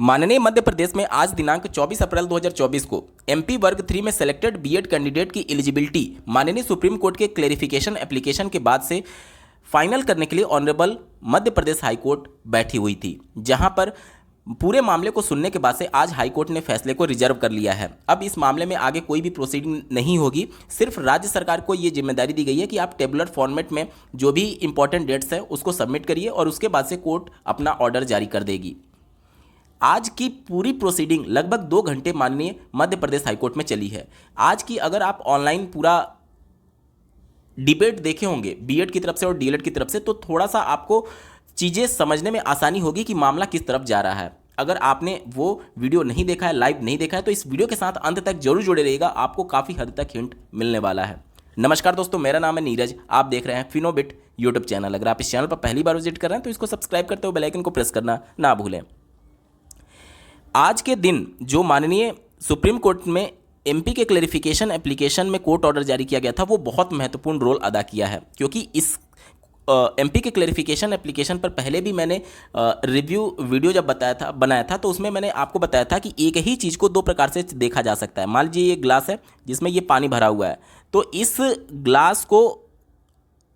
माननीय मध्य प्रदेश में आज दिनांक 24 अप्रैल 2024 को एमपी वर्ग 3 में सेलेक्टेड बीएड कैंडिडेट की एलिजिबिलिटी माननीय सुप्रीम कोर्ट के क्लेरिफिकेशन एप्लीकेशन के बाद से फाइनल करने के लिए honourable Madhya Pradesh high court बैठी हुई थी, जहां पर पूरे मामले को सुनने के बाद से आज हाई कोर्ट ने फैसले को रिजर्व कर लिया है। अब इस मामले में आगे कोई भी प्रोसीडिंग नहीं होगी, सिर्फ राज्य सरकार को ये जिम्मेदारी दी गई है कि आप टेबुलर फॉर्मेट में जो भी इंपॉर्टेंट डेट्स है उसको सबमिट करिए और उसके बाद से कोर्ट अपना ऑर्डर जारी कर देगी। आज की पूरी प्रोसीडिंग लगभग 2 घंटे माननीय मध्य प्रदेश हाईकोर्ट में चली है। आज की अगर आप ऑनलाइन पूरा डिबेट देखे होंगे बीएड की तरफ से और डीएलएड की तरफ से, तो थोड़ा सा आपको चीज़ें समझने में आसानी होगी कि मामला किस तरफ जा रहा है। अगर आपने वो वीडियो नहीं देखा है, लाइव नहीं देखा है, तो इस वीडियो के साथ अंत तक जरूर जुड़े रहिएगा, आपको काफ़ी हद तक हिंट मिलने वाला है। नमस्कार दोस्तों, मेरा नाम है नीरज, आप देख रहे हैं फिनोबिट यूट्यूब चैनल। अगर आप इस चैनल पर पहली बार विजिट कर रहे हैं तो इसको सब्सक्राइब करते हुए बेल आइकन को प्रेस करना ना भूलें। आज के दिन जो माननीय सुप्रीम कोर्ट में एमपी के क्लेरिफिकेशन एप्लीकेशन में कोर्ट ऑर्डर जारी किया गया था, वो बहुत महत्वपूर्ण रोल अदा किया है, क्योंकि इस एमपी के क्लेरिफिकेशन एप्लीकेशन पर पहले भी मैंने रिव्यू वीडियो जब बनाया था तो उसमें मैंने आपको बताया था कि एक ही चीज़ को 2 प्रकार से देखा जा सकता है। मान लीजिए ये ग्लास है जिसमें ये पानी भरा हुआ है, तो इस ग्लास को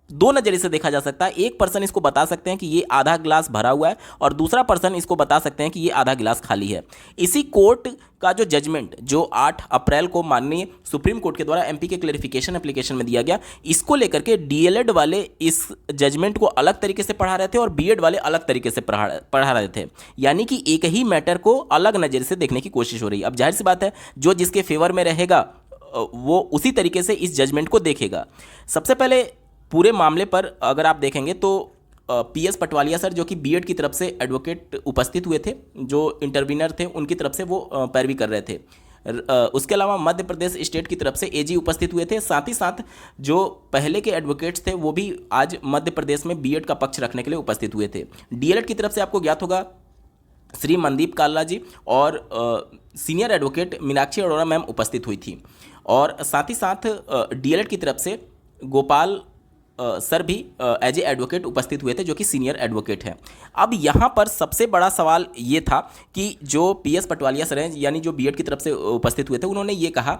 2 नज़रिए से देखा जा सकता है। एक पर्सन इसको बता सकते हैं कि ये आधा गिलास भरा हुआ है और दूसरा पर्सन इसको बता सकते हैं कि ये आधा गिलास खाली है। इसी कोर्ट का जो जजमेंट जो 8 अप्रैल को माननीय सुप्रीम कोर्ट के द्वारा एमपी के क्लेरिफिकेशन एप्लीकेशन में दिया गया, इसको लेकर के डीएलएड वाले इस जजमेंट को अलग तरीके से पढ़ा रहे थे और बीएड वाले अलग तरीके से पढ़ा रहे थे। यानी कि एक ही मैटर को अलग नज़रिए से देखने की कोशिश हो रही है। अब जाहिर सी बात है, जो जिसके फेवर में रहेगा वो उसी तरीके से इस जजमेंट को देखेगा। सबसे पहले पूरे मामले पर अगर आप देखेंगे तो पीएस पटवालिया सर, जो कि बीएड की तरफ से एडवोकेट उपस्थित हुए थे, जो इंटरवीनर थे उनकी तरफ से वो पैरवी कर रहे थे। उसके अलावा मध्य प्रदेश स्टेट की तरफ से एजी उपस्थित हुए थे। साथ ही साथ जो पहले के एडवोकेट्स थे वो भी आज मध्य प्रदेश में बीएड का पक्ष रखने के लिए उपस्थित हुए थे। डीएलएड की तरफ से आपको ज्ञात होगा श्री मनदीप काल्ला जी और senior advocate Meenakshi Arora ma'am उपस्थित हुई थी, और साथ ही साथ डीएलएड की तरफ से गोपाल सर भी एज ए एडवोकेट उपस्थित हुए थे, जो कि सीनियर एडवोकेट हैं। अब यहाँ पर सबसे बड़ा सवाल ये था कि जो पीएस पटवालिया सर हैं, यानी जो बीएड की तरफ से उपस्थित हुए थे, उन्होंने ये कहा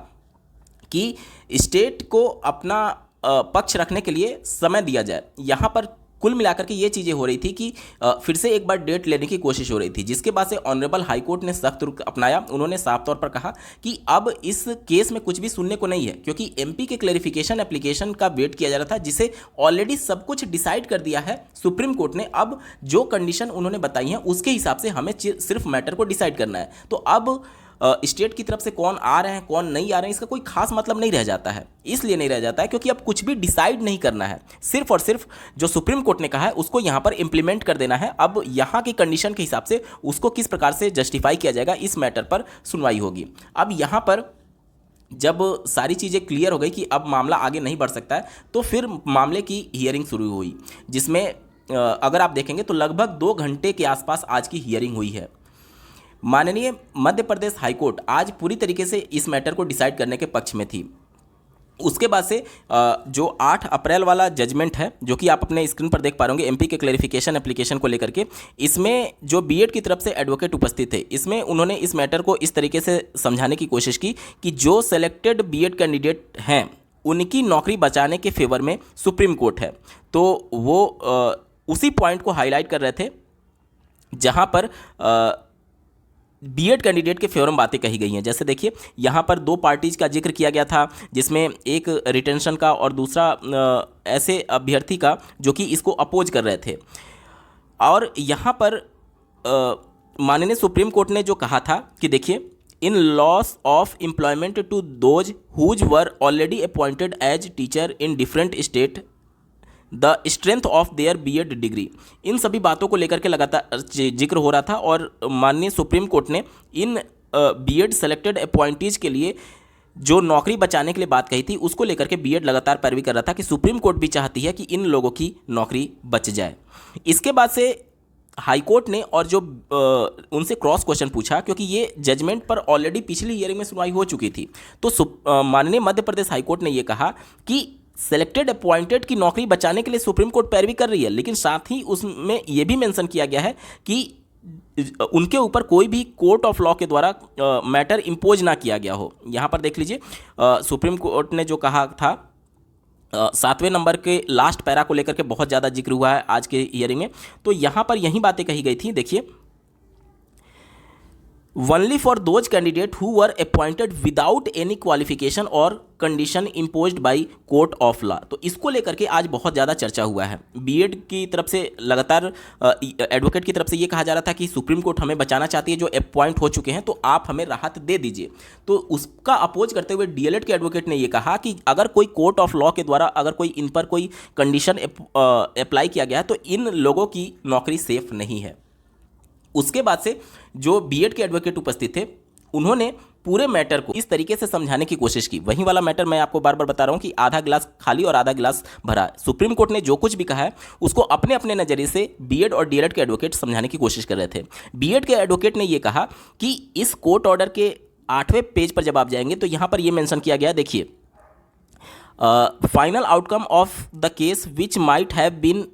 कि स्टेट को अपना पक्ष रखने के लिए समय दिया जाए। यहाँ पर कुल मिलाकर के ये चीज़ें हो रही थी कि फिर से एक बार डेट लेने की कोशिश हो रही थी, जिसके बाद से ऑनरेबल हाई कोर्ट ने सख्त रुख अपनाया। उन्होंने साफ तौर पर कहा कि अब इस केस में कुछ भी सुनने को नहीं है, क्योंकि एमपी के क्लेरिफिकेशन एप्लीकेशन का वेट किया जा रहा था, जिसे ऑलरेडी सब कुछ डिसाइड कर दिया है सुप्रीम कोर्ट ने। अब जो कंडीशन उन्होंने बताई हैं उसके हिसाब से हमें सिर्फ मैटर को डिसाइड करना है। तो अब स्टेट की तरफ से कौन आ रहे हैं कौन नहीं आ रहे हैं, इसका कोई खास मतलब नहीं रह जाता है। इसलिए नहीं रह जाता है क्योंकि अब कुछ भी डिसाइड नहीं करना है, सिर्फ और सिर्फ जो सुप्रीम कोर्ट ने कहा है उसको यहाँ पर इंप्लीमेंट कर देना है। अब यहाँ की कंडीशन के हिसाब से उसको किस प्रकार से जस्टिफाई किया जाएगा, इस मैटर पर सुनवाई होगी। अब यहाँ पर जब सारी चीज़ें क्लियर हो गई कि अब मामला आगे नहीं बढ़ सकता है, तो फिर मामले की हियरिंग शुरू हुई, जिसमें अगर आप देखेंगे तो लगभग 2 घंटे के आसपास आज की हियरिंग हुई है। माननीय मध्य प्रदेश हाईकोर्ट आज पूरी तरीके से इस मैटर को डिसाइड करने के पक्ष में थी। उसके बाद से जो 8 अप्रैल वाला जजमेंट है, जो कि आप अपने स्क्रीन पर देख पा रहे होंगे एमपी के क्लेरिफिकेशन एप्लीकेशन को लेकर के, इसमें जो बीएड की तरफ से एडवोकेट उपस्थित थे, इसमें उन्होंने इस मैटर को इस तरीके से समझाने की कोशिश की कि जो सेलेक्टेड बीएड कैंडिडेट हैं उनकी नौकरी बचाने के फेवर में सुप्रीम कोर्ट है। तो वो उसी पॉइंट को हाईलाइट कर रहे थे जहाँ पर बीएड कैंडिडेट के फेवर में बातें कही गई हैं। जैसे देखिए, यहाँ पर 2 पार्टीज का जिक्र किया गया था, जिसमें एक रिटेंशन का और दूसरा ऐसे अभ्यर्थी का जो कि इसको अपोज कर रहे थे। और यहाँ पर माननीय सुप्रीम कोर्ट ने जो कहा था कि देखिए, in loss of employment to those whose were already appointed as teacher in different state the strength of their BEd degree, इन सभी बातों को लेकर के लगातार जिक्र हो रहा था। और माननीय सुप्रीम कोर्ट ने इन बीएड सेलेक्टेड अपॉइंटीज के लिए जो नौकरी बचाने के लिए बात कही थी, उसको लेकर के बीएड लगातार पैरवी कर रहा था कि सुप्रीम कोर्ट भी चाहती है कि इन लोगों की नौकरी बच जाए। इसके बाद से हाईकोर्ट ने और जो उनसे क्रॉस क्वेश्चन पूछा, क्योंकि ये जजमेंट पर ऑलरेडी पिछली हियरिंग में सुनवाई हो चुकी थी, तो माननीय मध्य प्रदेश हाईकोर्ट ने ये कहा कि सेलेक्टेड अपॉइंटेड की नौकरी बचाने के लिए सुप्रीम कोर्ट पैरवी कर रही है, लेकिन साथ ही उसमें यह भी मेंशन किया गया है कि उनके ऊपर कोई भी कोर्ट ऑफ लॉ के द्वारा मैटर इम्पोज ना किया गया हो। यहाँ पर देख लीजिए सुप्रीम कोर्ट ने जो कहा था 7वें नंबर के लास्ट पैरा को लेकर के बहुत ज़्यादा जिक्र हुआ है आज के हियरिंग में। तो यहाँ पर यही बातें कही गई थी, देखिए, only for those candidate who were appointed without any qualification और condition imposed by court of law. तो इसको लेकर के आज बहुत ज़्यादा चर्चा हुआ है। बीएड की तरफ से लगातार एडवोकेट की तरफ से ये कहा जा रहा था कि सुप्रीम कोर्ट हमें बचाना चाहती है, जो अपॉइंट हो चुके हैं, तो आप हमें राहत दे दीजिए। तो उसका अपोज करते हुए डीएलएड के एडवोकेट ने ये कहा कि अगर कोई कोर्ट ऑफ लॉ के द्वारा अगर कोई इन पर कोई कंडीशन अप्लाई किया गया है तो इन लोगों की नौकरी सेफ नहीं है। उसके बाद से जो बीएड के एडवोकेट उपस्थित थे उन्होंने पूरे मैटर को इस तरीके से समझाने की कोशिश की। वही वाला मैटर मैं आपको बार बार बता रहा हूं कि आधा गिलास खाली और आधा गिलास भरा। सुप्रीम कोर्ट ने जो कुछ भी कहा है उसको अपने अपने नजरिए से बीएड और डीएलएड के एडवोकेट समझाने की कोशिश कर रहे थे। बीएड के एडवोकेट ने यह कहा कि इस कोर्ट ऑर्डर के 8वें पेज पर जब आप जाएंगे तो यहां पर यह मेंशन किया गया, देखिए, final outcome of the case which might have been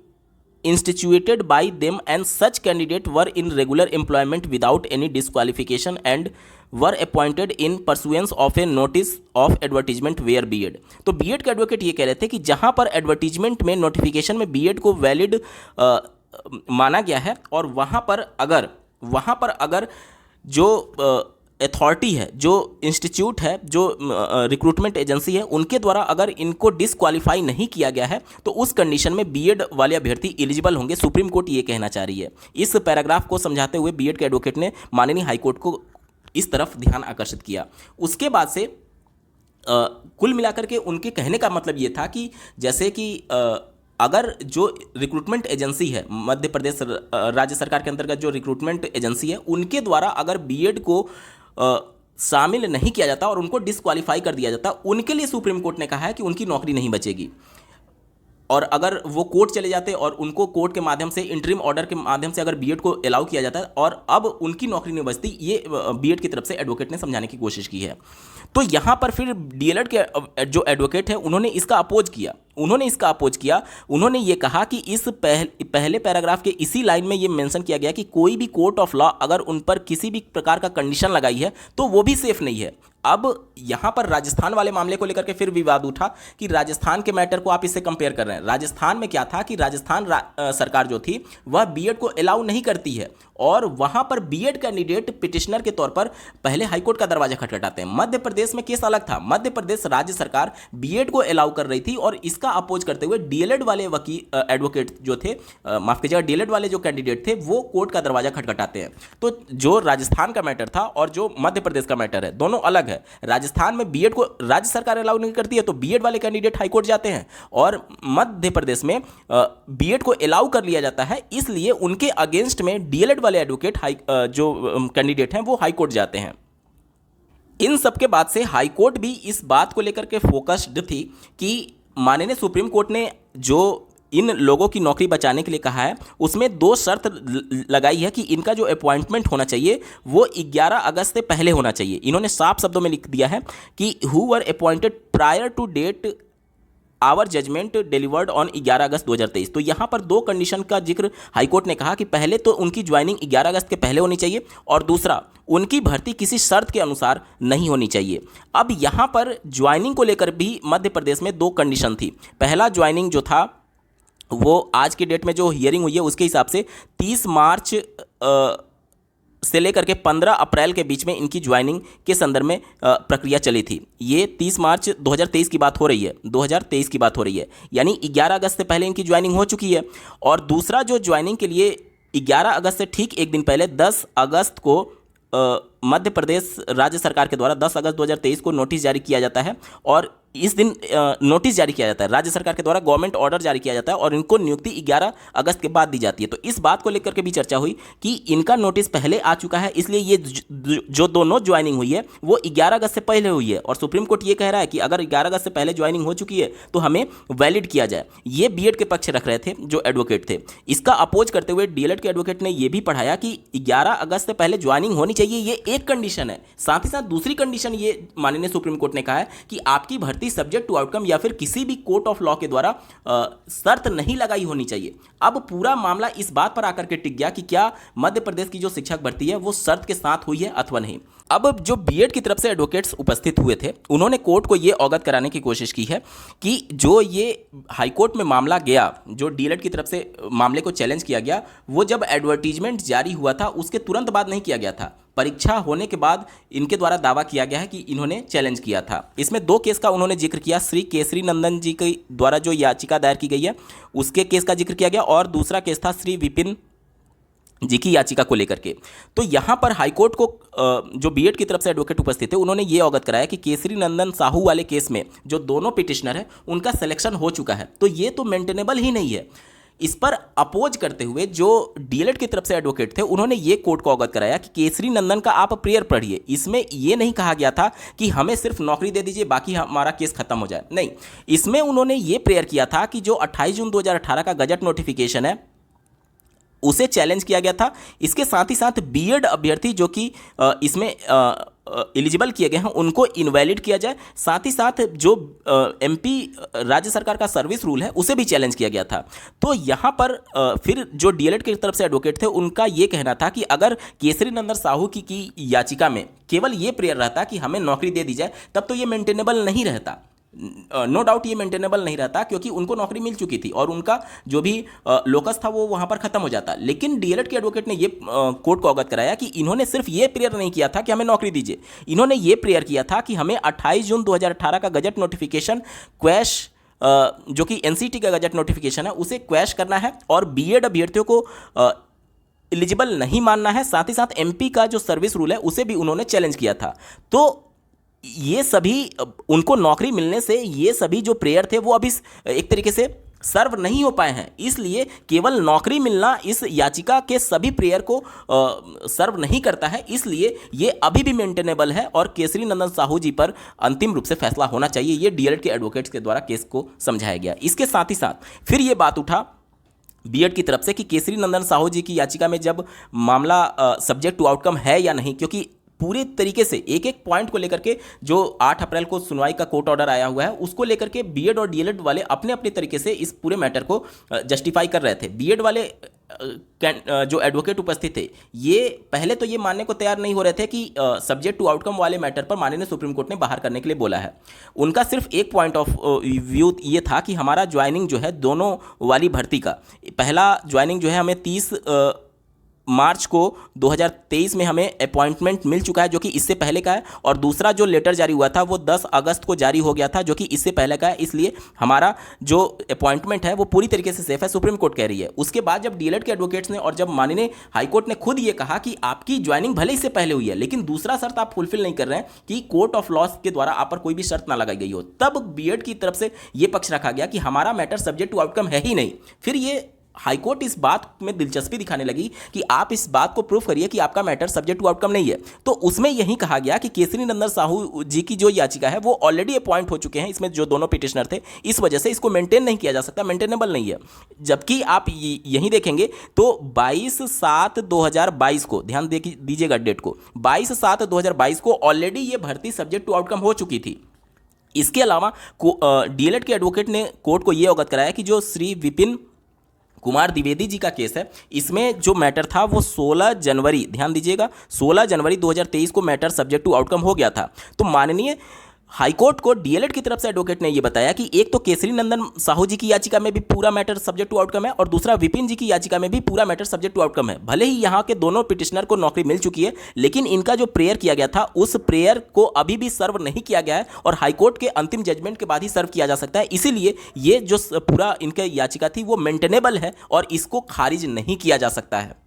instituted by them and such candidate were in regular employment without any disqualification and were appointed in pursuance of a notice of advertisement where BEd। तो BEd के advocate ये कह रहे थे कि जहां पर advertisement में नोटिफिकेशन में बीएड को वैलिड माना गया है और वहां पर अगर जो अथॉरिटी है, जो इंस्टीट्यूट है, जो रिक्रूटमेंट एजेंसी है, उनके द्वारा अगर इनको डिसक्वालीफाई नहीं किया गया है तो उस कंडीशन में बीएड वाले अभ्यर्थी एलिजिबल होंगे। सुप्रीम कोर्ट ये कहना चाह रही है। इस पैराग्राफ को समझाते हुए बीएड के एडवोकेट ने माननीय हाईकोर्ट को इस तरफ ध्यान आकर्षित किया। उसके बाद से कुल मिलाकर के उनके कहने का मतलब ये था कि जैसे कि अगर जो रिक्रूटमेंट एजेंसी है, मध्य प्रदेश राज्य सरकार के अंतर्गत जो रिक्रूटमेंट एजेंसी है, उनके द्वारा अगर बीएड को शामिल नहीं किया जाता और उनको डिसक्वालीफाई कर दिया जाता, उनके लिए सुप्रीम कोर्ट ने कहा है कि उनकी नौकरी नहीं बचेगी। और अगर वो कोर्ट चले जाते और उनको कोर्ट के माध्यम से इंटरिम ऑर्डर के माध्यम से अगर बीएड को अलाउ किया जाता और अब उनकी नौकरी नहीं बचती, ये बीएड की तरफ से एडवोकेट ने समझाने की कोशिश की है। तो यहाँ पर फिर डीएलएड के जो एडवोकेट है उन्होंने इसका अपोज किया। उन्होंने ये कहा कि इस पहले पैराग्राफ के इसी लाइन में ये मेंशन किया गया कि कोई भी कोर्ट ऑफ लॉ अगर उन पर किसी भी प्रकार का कंडीशन लगाई है तो वो भी सेफ नहीं है। अब यहाँ पर राजस्थान वाले मामले को लेकर के फिर विवाद उठा कि राजस्थान के मैटर को आप इससे कंपेयर कर रहे हैं। राजस्थान में क्या था कि राजस्थान सरकार जो थी वह बीएड को अलाउ नहीं करती है और वहाँ पर बीएड कैंडिडेट पिटिशनर के तौर पर पहले हाईकोर्ट का दरवाजा खटखटाते हैं। मध्य प्रदेश में केस अलग था। मध्य प्रदेश राज्य सरकार बीएड को अलाउ कर रही थी और इसका अपोज करते हुए डीएलएड वाले वकील एडवोकेट जो थे, माफ कीजिएगा, डीएलएड वाले जो कैंडिडेट थे वो कोर्ट का दरवाजा खटखटाते हैं। तो जो राजस्थान का मैटर था और जो मध्य प्रदेश का मैटर है दोनों अलग है। राजस्थान में बीएड को राज्य सरकार अलाउ नहीं करती है तो बीएड वाले कैंडिडेट हाईकोर्ट जाते हैं और मध्य प्रदेश में बीएड को अलाउ कर लिया जाता है, इसलिए उनके अगेंस्ट में डीएलएड वाले एडवोकेट जो कैंडिडेट हैं वो हाईकोर्ट जाते हैं। इन सब के बाद से हाईकोर्ट भी इस बात को लेकर के फोकस्ड थी कि माननीय सुप्रीम कोर्ट ने जो इन लोगों की नौकरी बचाने के लिए कहा है उसमें 2 शर्त लगाई है कि इनका जो अपॉइंटमेंट होना चाहिए वो 11 अगस्त से पहले होना चाहिए। इन्होंने साफ शब्दों में लिख दिया है कि who were appointed prior to date our judgment delivered on 11 August 2023। तो यहाँ पर 2 कंडीशन का जिक्र हाईकोर्ट ने कहा कि पहले तो उनकी ज्वाइनिंग 11 अगस्त के पहले होनी चाहिए और दूसरा उनकी भर्ती किसी शर्त के अनुसार नहीं होनी चाहिए। अब यहाँ पर ज्वाइनिंग को लेकर भी मध्य प्रदेश में 2 कंडीशन थी। पहला ज्वाइनिंग जो था वो आज की डेट में जो हियरिंग हुई है उसके हिसाब से 30 मार्च से लेकर के 15 अप्रैल के बीच में इनकी ज्वाइनिंग के संदर्भ में प्रक्रिया चली थी। ये 30 मार्च 2023 की बात हो रही है, 2023 की बात हो रही है, यानी 11 अगस्त से पहले इनकी ज्वाइनिंग हो चुकी है। और दूसरा जो ज्वाइनिंग के लिए 11 अगस्त से ठीक एक दिन पहले 10 अगस्त को मध्य प्रदेश राज्य सरकार के द्वारा 10 अगस्त 2023 को नोटिस जारी किया जाता है और इस दिन नोटिस जारी किया जाता है, राज्य सरकार के द्वारा गवर्नमेंट ऑर्डर जारी किया जाता है और इनको नियुक्ति 11 अगस्त के बाद दी जाती है। तो इस बात को लेकर के भी चर्चा हुई कि इनका नोटिस पहले आ चुका है, इसलिए ये जो दोनों ज्वाइनिंग हुई है वो 11 अगस्त से पहले हुई है और सुप्रीम कोर्ट ये कह रहा है कि अगर 11 अगस्त से पहले ज्वाइनिंग हो चुकी है तो हमें वैलिड किया जाए। ये बीएड के पक्ष रख रहे थे जो एडवोकेट थे। इसका अपोज करते हुए डीएलएड के एडवोकेट ने यह भी पढ़ाया कि 11 अगस्त से पहले ज्वाइनिंग होनी चाहिए, ये एक कंडीशन है। साथ ही साथ दूसरी कंडीशन ये माननीय सुप्रीम कोर्ट ने कहा है कि आपकी भर्ती भर्ती सब्जेक्ट टू आउटकम या फिर किसी भी कोर्ट ऑफ लॉ के द्वारा शर्त नहीं लगाई होनी चाहिए। अब पूरा मामला इस बात पर आकर के टिक गया कि क्या मध्य प्रदेश की जो शिक्षक भर्ती है वो शर्त के साथ हुई है अथवा नहीं। अब जो बीएड की तरफ से एडवोकेट्स उपस्थित हुए थे उन्होंने कोर्ट को ये अवगत कराने की कोशिश की है कि जो ये हाईकोर्ट में मामला गया, जो डीएलएड की तरफ से मामले को चैलेंज किया गया, वो जब एडवर्टीजमेंट जारी हुआ था उसके तुरंत बाद नहीं किया गया था, परीक्षा होने के बाद इनके द्वारा दावा किया गया है कि इन्होंने चैलेंज किया था। इसमें दो केस का उन्होंने जिक्र किया, श्री केसरी नंदन जी के द्वारा जो याचिका दायर की गई है उसके केस का जिक्र किया गया, और दूसरा केस था श्री विपिन जी की याचिका को लेकर के। तो यहाँ पर हाईकोर्ट को जो बीएड की तरफ से एडवोकेट उपस्थित थे उन्होंने ये अवगत कराया कि केसरी नंदन साहू वाले केस में जो दोनों पिटिशनर है उनका सिलेक्शन हो चुका है, तो ये तो मेंटेनेबल ही नहीं है। इस पर अपोज करते हुए जो डीएलएड की तरफ से एडवोकेट थे उन्होंने ये कोर्ट को अवगत कराया कि केसरी नंदन का आप प्रेयर पढ़िए, इसमें ये नहीं कहा गया था कि हमें सिर्फ नौकरी दे दीजिए बाकी हमारा केस खत्म हो जाए, नहीं, इसमें उन्होंने ये प्रेयर किया था कि जो 28 जून 2018 का गजट नोटिफिकेशन है उसे चैलेंज किया गया था। इसके साथ ही साथ बीएड अभ्यर्थी जो कि इसमें एलिजिबल किए गए हैं उनको इनवैलिड किया जाए, साथ ही साथ जो एमपी राज्य सरकार का सर्विस रूल है उसे भी चैलेंज किया गया था। तो यहाँ पर फिर जो डीएलएड की तरफ से एडवोकेट थे उनका ये कहना था कि अगर केसरी नंदन साहू की याचिका में केवल ये प्रेयर रहता कि हमें नौकरी दे दी जाए तब तो ये मेंटेनेबल नहीं रहता, नो डाउट ये मेंटेनेबल नहीं रहता, क्योंकि उनको नौकरी मिल चुकी थी और उनका जो भी लोकस था वो वहां पर खत्म हो जाता। लेकिन डीएलएड के एडवोकेट ने ये कोर्ट को अवगत कराया कि इन्होंने सिर्फ ये प्रेयर नहीं किया था कि हमें नौकरी दीजिए, इन्होंने ये प्रेयर किया था कि हमें 28 जून 2018 का गजट नोटिफिकेशन क्वैश जो कि एनसीटी का गजट नोटिफिकेशन है उसे क्वैश करना है और बीएड अभ्यर्थियों को एलिजिबल नहीं मानना है, साथ ही साथ एमपी का जो सर्विस रूल है उसे भी उन्होंने चैलेंज किया था। तो ये सभी उनको नौकरी मिलने से ये सभी जो प्रेयर थे वो अभी एक तरीके से सर्व नहीं हो पाए हैं, इसलिए केवल नौकरी मिलना इस याचिका के सभी प्रेयर को सर्व नहीं करता है, इसलिए ये अभी भी मेंटेनेबल है और केसरी नंदन साहू जी पर अंतिम रूप से फैसला होना चाहिए। ये डीएलएड के एडवोकेट्स के द्वारा केस को समझाया गया। इसके साथ ही साथ फिर ये बात उठा बीएड की तरफ से कि केसरी नंदन साहू जी की याचिका में जब मामला सब्जेक्ट टू आउटकम है या नहीं, क्योंकि पूरे तरीके से एक एक पॉइंट को लेकर के जो 8 अप्रैल को सुनवाई का कोर्ट ऑर्डर आया हुआ है उसको लेकर के बीएड और डीएलएड वाले अपने अपने तरीके से इस पूरे मैटर को जस्टिफाई कर रहे थे। बीएड वाले जो एडवोकेट उपस्थित थे ये पहले तो ये मानने को तैयार नहीं हो रहे थे कि सब्जेक्ट टू आउटकम वाले मैटर पर माननीय सुप्रीम कोर्ट ने बाहर करने के लिए बोला है। उनका सिर्फ एक पॉइंट ऑफ व्यू ये था कि हमारा ज्वाइनिंग जो है दोनों वाली भर्ती का, पहला ज्वाइनिंग जो है हमें 30 मार्च को 2023 में हमें अपॉइंटमेंट मिल चुका है जो कि इससे पहले का है, और दूसरा जो लेटर जारी हुआ था वो 10 अगस्त को जारी हो गया था जो कि इससे पहले का है, इसलिए हमारा जो अपॉइंटमेंट है वो पूरी तरीके से सेफ है, सुप्रीम कोर्ट कह रही है। उसके बाद जब डीएलएड के एडवोकेट्स ने और जब माननीय हाईकोर्ट ने खुद ये कहा कि आपकी ज्वाइनिंग भले इससे पहले हुई है लेकिन दूसरा शर्त आप फुलफिल नहीं कर रहे हैं कि कोर्ट ऑफ लॉ के द्वारा आप पर कोई भी शर्त ना लगाई गई हो, तब बीएड की तरफ से ये पक्ष रखा गया कि हमारा मैटर सब्जेक्ट टू आउटकम है ही नहीं। फिर ये हाईकोर्ट इस बात में दिलचस्पी दिखाने लगी कि आप इस बात को प्रूफ करिए कि आपका मैटर सब्जेक्ट टू आउटकम नहीं है। तो उसमें यही कहा गया कि केसरी नंदन साहू जी की जो याचिका है वो ऑलरेडी अपॉइंट हो चुके हैं, इसमें जो दोनों पिटिशनर थे, इस वजह से इसको मेंटेन नहीं किया जा सकता, मेंटेनेबल नहीं है। जबकि आप यहीं देखेंगे तो 22/7/2022 को, ध्यान दीजिएगा डेट को, 22/7/2022 को ऑलरेडी ये भर्ती सब्जेक्ट टू आउटकम हो चुकी थी। इसके अलावा डीएलएड के एडवोकेट ने कोर्ट को यह अवगत कराया कि जो श्री विपिन कुमार द्विवेदी जी का केस है इसमें जो मैटर था वो 16 जनवरी, ध्यान दीजिएगा, 16 जनवरी 2023 को मैटर सब्जेक्ट टू आउटकम हो गया था। तो माननीय हाईकोर्ट को डीएलएड की तरफ से एडवोकेट ने यह बताया कि एक तो केसरी नंदन साहू जी की याचिका में भी पूरा मैटर सब्जेक्ट टू आउटकम है और दूसरा विपिन जी की याचिका में भी पूरा मैटर सब्जेक्ट टू आउटकम है। भले ही यहाँ के दोनों पिटिशनर को नौकरी मिल चुकी है लेकिन इनका जो प्रेयर किया गया था उस प्रेयर को अभी भी सर्व नहीं किया गया है और हाईकोर्ट के अंतिम जजमेंट के बाद ही सर्व किया जा सकता है। इसीलिए ये जो पूरा इनकी याचिका थी वो मेंटेनेबल है और इसको खारिज नहीं किया जा सकता है।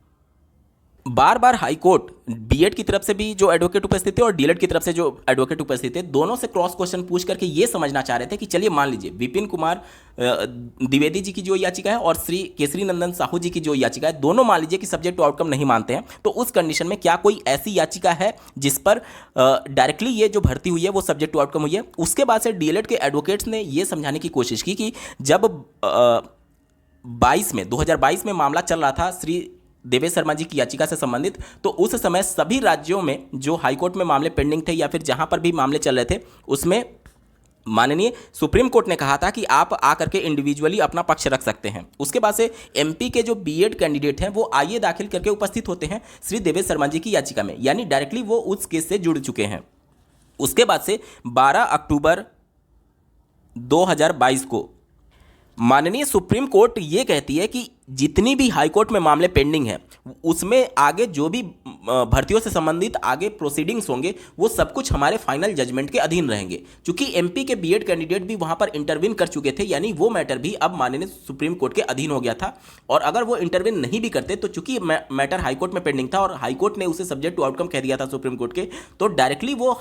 बार बार हाईकोर्ट बीएड की तरफ से भी जो एडवोकेट उपस्थित थे और डीएलएड की तरफ से जो एडवोकेट उपस्थित थे दोनों से क्रॉस क्वेश्चन पूछ करके ये समझना चाह रहे थे कि चलिए मान लीजिए विपिन कुमार द्विवेदी जी की जो याचिका है और श्री केसरी नंदन साहू जी की जो याचिका है दोनों मान लीजिए कि सब्जेक्ट टू आउटकम नहीं मानते हैं, तो उस कंडीशन में क्या कोई ऐसी याचिका है जिस पर डायरेक्टली ये जो भर्ती हुई है वो सब्जेक्ट टू आउटकम हुई है। उसके बाद से डीएलएड के एडवोकेट्स ने ये समझाने की कोशिश की कि जब 2022 में मामला चल रहा था श्री देवेश शर्मा जी की याचिका से संबंधित, तो उस समय सभी राज्यों में जो हाईकोर्ट में मामले पेंडिंग थे या फिर जहां पर भी मामले चल रहे थे उसमें माननीय सुप्रीम कोर्ट ने कहा था कि आप आकर के इंडिविजुअली अपना पक्ष रख सकते हैं। उसके बाद से एमपी के जो बीएड कैंडिडेट हैं वो आईए दाखिल करके उपस्थित होते हैं श्री देवेश शर्मा जी की याचिका में, यानी डायरेक्टली वो उस केस से जुड़ चुके हैं। उसके बाद से 12 अक्टूबर 2022 को माननीय सुप्रीम कोर्ट ये कहती है कि जितनी भी हाईकोर्ट में मामले पेंडिंग हैं उसमें आगे जो भी भर्तियों से संबंधित आगे प्रोसीडिंग्स होंगे वो सब कुछ हमारे फाइनल जजमेंट के अधीन रहेंगे। क्योंकि एमपी के बीएड कैंडिडेट भी वहां पर इंटरवीन कर चुके थे, यानी वो मैटर भी अब माननीय सुप्रीम कोर्ट के अधीन हो गया था। और अगर वो इंटरवीन नहीं भी करते तो चूंकि मैटर हाईकोर्ट में पेंडिंग था और हाईकोर्ट ने उसे सब्जेक्ट टू आउटकम कह दिया था सुप्रीम कोर्ट के, तो डायरेक्टली वो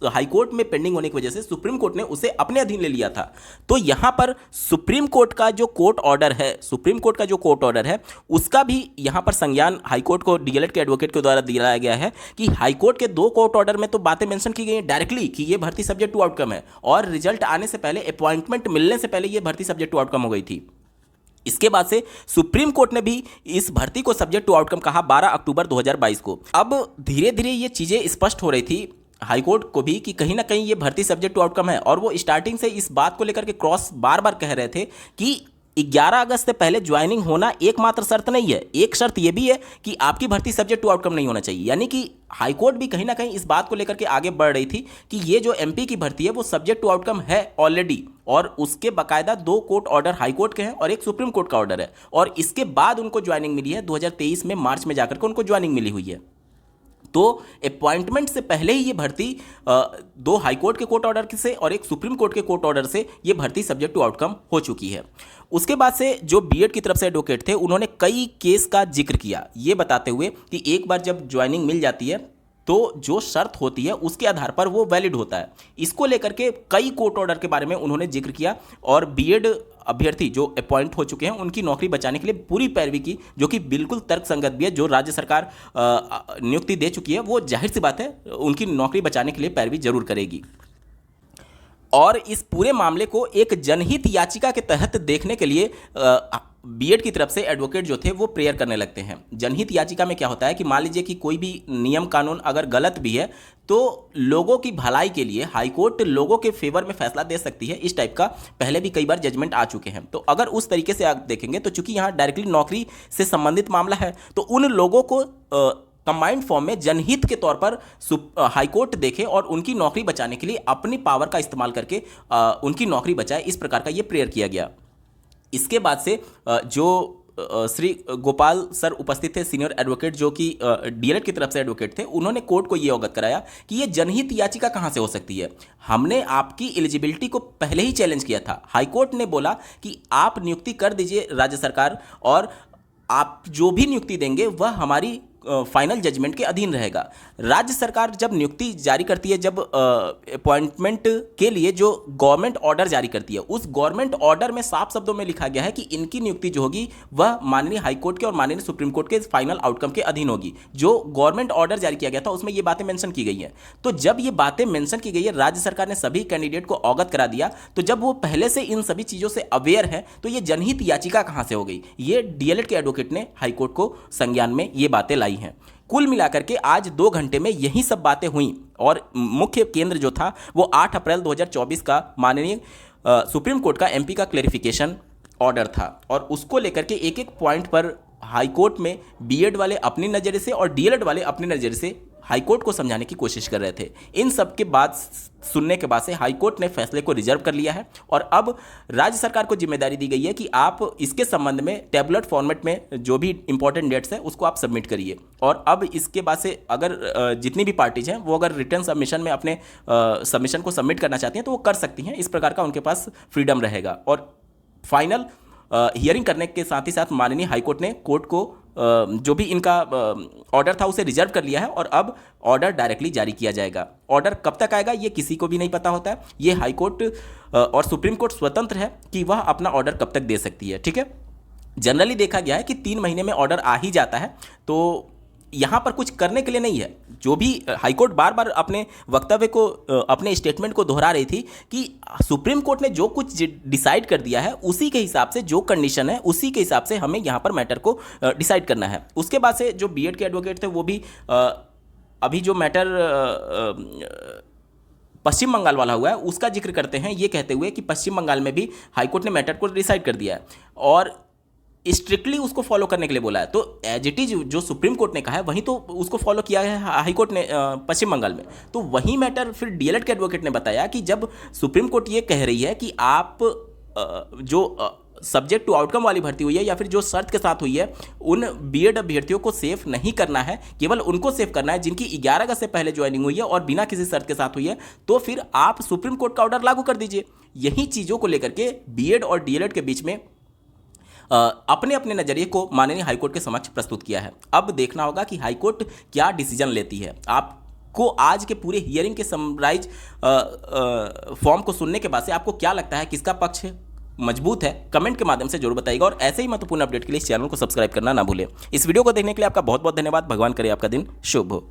हाईकोर्ट में पेंडिंग होने की वजह से सुप्रीम कोर्ट ने उसे अपने अधीन ले लिया था। तो यहां पर सुप्रीम कोर्ट का जो कोर्ट ऑर्डर है, सुप्रीम कोर्ट का जो कोर्ट ऑर्डर है उसका भी यहां पर संज्ञान हाईकोर्ट को डीएलएड के एडवोकेट के द्वारा दिलाया गया है कि हाईकोर्ट के 2 कोर्ट ऑर्डर में तो बातें मेंशन की गई हैं डायरेक्टली कि ये भर्ती सब्जेक्ट टू आउटकम है, और रिजल्ट आने से पहले, अपॉइंटमेंट मिलने से पहले ये भर्ती सब्जेक्ट टू आउटकम हो गई थी। इसके बाद से सुप्रीम कोर्ट ने भी इस भर्ती को सब्जेक्ट टू आउटकम कहा 12 अक्टूबर 2022 को। अब धीरे धीरे ये चीजें स्पष्ट हो रही थी हाईकोर्ट को भी कि कहीं ना कहीं ये भर्ती सब्जेक्ट टू आउटकम है, और वो स्टार्टिंग से इस बात को लेकर के क्रॉस बार बार कह रहे थे कि 11 अगस्त से पहले ज्वाइनिंग होना एकमात्र शर्त नहीं है, एक शर्त यह भी है कि आपकी भर्ती सब्जेक्ट टू आउटकम नहीं होना चाहिए। यानी कि हाईकोर्ट भी कहीं ना कहीं इस बात को लेकर के आगे बढ़ रही थी कि ये जो एमपी की भर्ती है वो सब्जेक्ट टू आउटकम है ऑलरेडी, और उसके बाकायदा 2 कोर्ट ऑर्डर हाईकोर्ट के हैं और एक सुप्रीम कोर्ट का ऑर्डर है, और इसके बाद उनको ज्वाइनिंग मिली है 2023 में मार्च में जाकर के उनको ज्वाइनिंग मिली हुई है। तो अपॉइंटमेंट से पहले ही ये भर्ती 2 हाईकोर्ट के कोर्ट ऑर्डर से और एक सुप्रीम कोर्ट के कोर्ट ऑर्डर से ये भर्ती सब्जेक्ट टू आउटकम हो चुकी है। उसके बाद से जो बीएड की तरफ से एडवोकेट थे उन्होंने कई केस का जिक्र किया, ये बताते हुए कि एक बार जब ज्वाइनिंग मिल जाती है तो जो शर्त होती है उसके आधार पर वो वैलिड होता है। इसको लेकर के कई कोर्ट ऑर्डर के बारे में उन्होंने जिक्र किया, और बीएड अभ्यर्थी जो अपॉइंट हो चुके हैं उनकी नौकरी बचाने के लिए पूरी पैरवी की, जो कि बिल्कुल तर्कसंगत भी है। जो राज्य सरकार नियुक्ति दे चुकी है वो जाहिर सी बात है उनकी नौकरी बचाने के लिए पैरवी जरूर करेगी। और इस पूरे मामले को एक जनहित याचिका के तहत देखने के लिए बीएड की तरफ से एडवोकेट जो थे वो प्रेयर करने लगते हैं। जनहित याचिका में क्या होता है कि मान लीजिए कि कोई भी नियम कानून अगर गलत भी है तो लोगों की भलाई के लिए हाईकोर्ट लोगों के फेवर में फैसला दे सकती है। इस टाइप का पहले भी कई बार जजमेंट आ चुके हैं। तो अगर उस तरीके से आप देखेंगे तो चूंकि यहाँ डायरेक्टली नौकरी से संबंधित मामला है तो उन लोगों को कंबाइंड फॉर्म में जनहित के तौर पर हाईकोर्ट देखे और उनकी नौकरी बचाने के लिए अपनी पावर का इस्तेमाल करके उनकी नौकरी बचाए। इस प्रकार का ये प्रेयर किया गया। इसके बाद से जो श्री गोपाल सर उपस्थित थे, सीनियर एडवोकेट जो कि डीएलएड की तरफ से एडवोकेट थे, उन्होंने कोर्ट को ये अवगत कराया कि ये जनहित याचिका कहाँ से हो सकती है। हमने आपकी एलिजिबिलिटी को पहले ही चैलेंज किया था। हाईकोर्ट ने बोला कि आप नियुक्ति कर दीजिए राज्य सरकार, और आप जो भी नियुक्ति देंगे वह हमारी फाइनल जजमेंट के अधीन रहेगा। राज्य सरकार जब नियुक्ति जारी करती है, जब अपॉइंटमेंट के लिए जो गवर्नमेंट ऑर्डर जारी करती है, उस गवर्नमेंट ऑर्डर में साफ शब्दों में लिखा गया है कि इनकी नियुक्ति जो होगी वह माननीय हाईकोर्ट के और माननीय सुप्रीम कोर्ट के फाइनल आउटकम के अधीन होगी। जो गवर्नमेंट ऑर्डर जारी किया गया था उसमें ये बातें मेंशन की गई हैं। तो जब ये बातें मेंशन की गई है, राज्य सरकार ने सभी कैंडिडेट को अवगत करा दिया, तो जब वो पहले से इन सभी चीज़ों से अवेयर है तो ये जनहित याचिका कहाँ से हो गई। ये डीएलएड के एडवोकेट ने हाईकोर्ट को संज्ञान में ये बातें लाई हैं। कुल मिलाकर के आज 2 घंटे में यही सब बातें हुई, और मुख्य केंद्र जो था वो 8 अप्रैल 2024 का माननीय सुप्रीम कोर्ट का एमपी का क्लेरिफिकेशन ऑर्डर था, और उसको लेकर के एक एक पॉइंट पर हाईकोर्ट में बीएड वाले अपनी नज़रिए से और डीएलएड वाले अपनी नज़रिए से हाईकोर्ट को समझाने की कोशिश कर रहे थे। इन सब के बाद सुनने के बाद से हाईकोर्ट ने फैसले को रिजर्व कर लिया है, और अब राज्य सरकार को जिम्मेदारी दी गई है कि आप इसके संबंध में टेबलेट फॉर्मेट में जो भी इंपॉर्टेंट डेट्स है उसको आप सबमिट करिए। और अब इसके बाद से अगर जितनी भी पार्टीज हैं वो अगर रिटर्न सबमिशन में अपने सबमिशन को सबमिट करना चाहती हैं तो वो कर सकती हैं। इस प्रकार का उनके पास फ्रीडम रहेगा। और फाइनल हियरिंग करने के साथ ही साथ माननीय हाईकोर्ट ने कोर्ट को जो भी इनका ऑर्डर था उसे रिजर्व कर लिया है, और अब ऑर्डर डायरेक्टली जारी किया जाएगा। ऑर्डर कब तक आएगा ये किसी को भी नहीं पता होता है। ये हाईकोर्ट और सुप्रीम कोर्ट स्वतंत्र है कि वह अपना ऑर्डर कब तक दे सकती है। ठीक है, जनरली देखा गया है कि 3 महीने में ऑर्डर आ ही जाता है, तो यहाँ पर कुछ करने के लिए नहीं है। जो भी हाईकोर्ट बार बार अपने वक्तव्य को, अपने स्टेटमेंट को दोहरा रही थी कि सुप्रीम कोर्ट ने जो कुछ डिसाइड कर दिया है उसी के हिसाब से, जो कंडीशन है उसी के हिसाब से हमें यहाँ पर मैटर को डिसाइड करना है। उसके बाद से जो बीएड के एडवोकेट थे वो भी अभी जो मैटर पश्चिम बंगाल वाला हुआ है उसका जिक्र करते हैं, ये कहते हुए कि पश्चिम बंगाल में भी हाईकोर्ट ने मैटर को डिसाइड कर दिया है और स्ट्रिक्टली उसको फॉलो करने के लिए बोला है। तो एज इट इज जो सुप्रीम कोर्ट ने कहा है वहीं तो उसको फॉलो किया है हाई कोर्ट ने पश्चिम बंगाल में। तो वही मैटर फिर डीएलएड के एडवोकेट ने बताया कि जब सुप्रीम कोर्ट ये कह रही है कि आप जो सब्जेक्ट टू आउटकम वाली भर्ती हुई है या फिर जो शर्त के साथ हुई है उन बीएड अभ्यर्थियों को सेफ नहीं करना है, केवल उनको सेफ करना है जिनकी 11 अगस्त से पहले ज्वाइनिंग हुई है और बिना किसी शर्त के साथ हुई है, तो फिर आप सुप्रीम कोर्ट का ऑर्डर लागू कर दीजिए। यही चीज़ों को लेकर के बीएड और डीएलएड के बीच में अपने अपने नज़रिए को माननीय हाईकोर्ट के समक्ष प्रस्तुत किया है। अब देखना होगा कि हाईकोर्ट क्या डिसीजन लेती है। आपको आज के पूरे हियरिंग के समराइज फॉर्म को सुनने के बाद से आपको क्या लगता है, किसका पक्ष मजबूत है, कमेंट के माध्यम से जरूर बताइएगा और ऐसे ही महत्वपूर्ण अपडेट के लिए इस चैनल को सब्सक्राइब करना ना भूलें। इस वीडियो को देखने के लिए आपका बहुत बहुत धन्यवाद। भगवान करे आपका दिन शुभ हो।